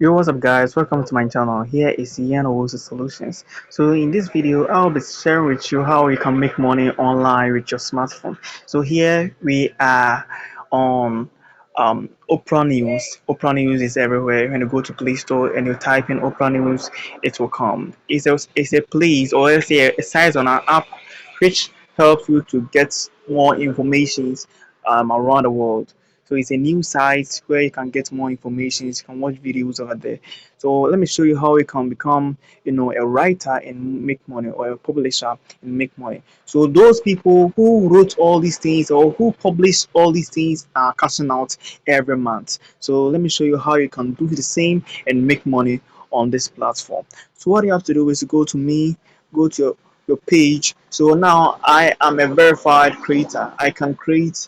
Yo, what's up guys, welcome to my channel. Here is Ian Owusu Solutions. So in this video I'll be sharing with you how you can make money online with your smartphone. So here we are on Opera News. Opera News is everywhere. When you go to Play Store and you type in Opera News, it will come. It's a place, or it's a site on our app which helps you to get more information around the world. So it's a new site where you can get more information. You can watch videos over there. So let me show you how you can become, a writer and make money, or a publisher and make money. So those people who wrote all these things or who published all these things are cashing out every month. So let me show you how you can do the same and make money on this platform. So what you have to do is to go to me, go to your page. So now I am a verified creator. I can create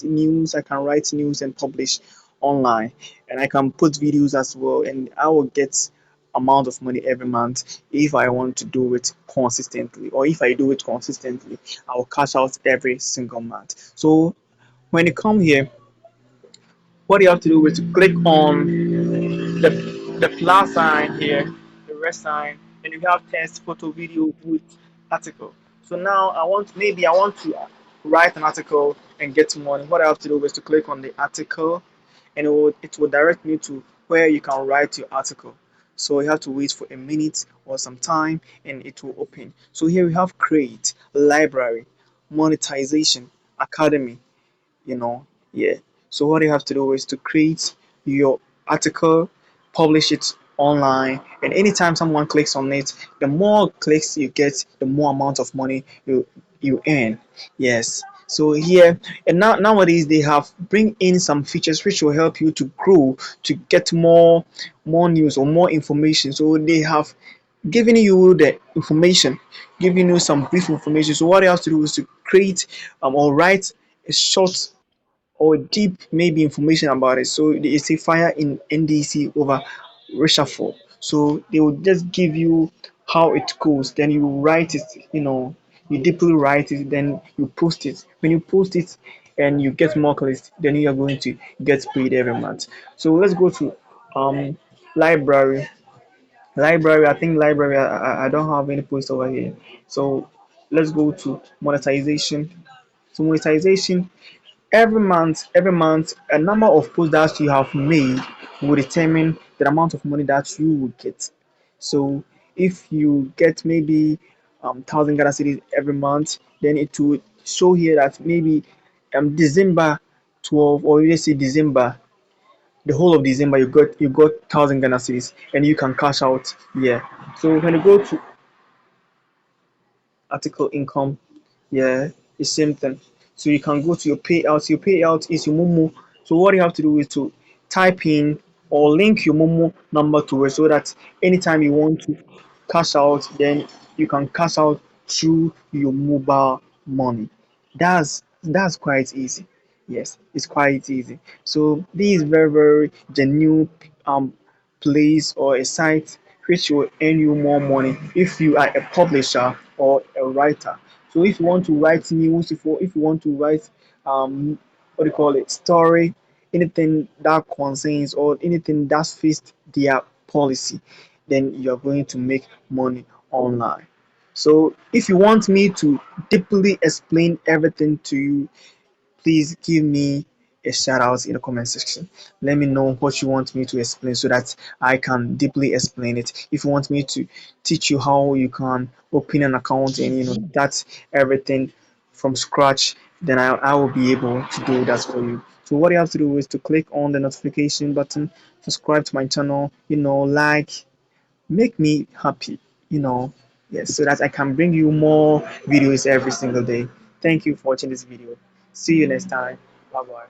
news, I can write news and publish online, and I can put videos as well, and I will get amount of money every month if I want to do it consistently, or if I do it consistently I will cash out every single month. So when you come here, what you have to do is to click on the plus sign here, the red sign, and you have text, photo, video, with article. So now I want to write an article and get money. What I have to do is to click on the article, and it will direct me to where you can write your article. So you have to wait for a minute or some time and it will open. So here we have create, library, monetization, academy, you know yeah. So what you have to do is to create your article, publish it online, and anytime someone clicks on it, the more clicks you get, the more amount of money you earn. Yes. So here, and nowadays they have bring in some features which will help you to grow, to get more news or more information. So they have given you the information, giving you some brief information. So what you have to do is to create or write a short or deep maybe information about it. So it's a fire in NDC over reshuffle. So they will just give you how it goes. Then you write it, you deeply write it, then you post it. When you post it and you get more clicks, then you are going to get paid every month. So let's go to library. I think library, I don't have any post over here. So let's go to monetization. So monetization, every month a number of posts that you have made will determine the amount of money that you will get. So if you get maybe 1,000 Ghana cedis every month, then it will show here that maybe December 12, or let's say December, the whole of December, you got 1,000 Ghana cedis and you can cash out. Yeah. So when you go to article income, yeah, the same thing. So you can go to your payout. Your payout is your Momo. So what you have to do is to type in or link your Momo number to it, so that anytime you want to cash out, then you can cash out through your mobile money. That's quite easy. Yes, it's quite easy. So this is very, very genuine place or a site which will earn you more money if you are a publisher or a writer. So if you want to write news, if you want to write what do you call it, story, anything that concerns or anything that fits their policy, then you are going to make money online. So if you want me to deeply explain everything to you, please give me a shout out in the comment section. Let me know what you want me to explain so that I can deeply explain it. If you want me to teach you how you can open an account and that's everything from scratch, then I will be able to do that for you. So what you have to do is to click on the notification button, subscribe to my channel, like, make me happy, you know yes, so that I can bring you more videos every single day. Thank you for watching this video. See you next time. Bye bye.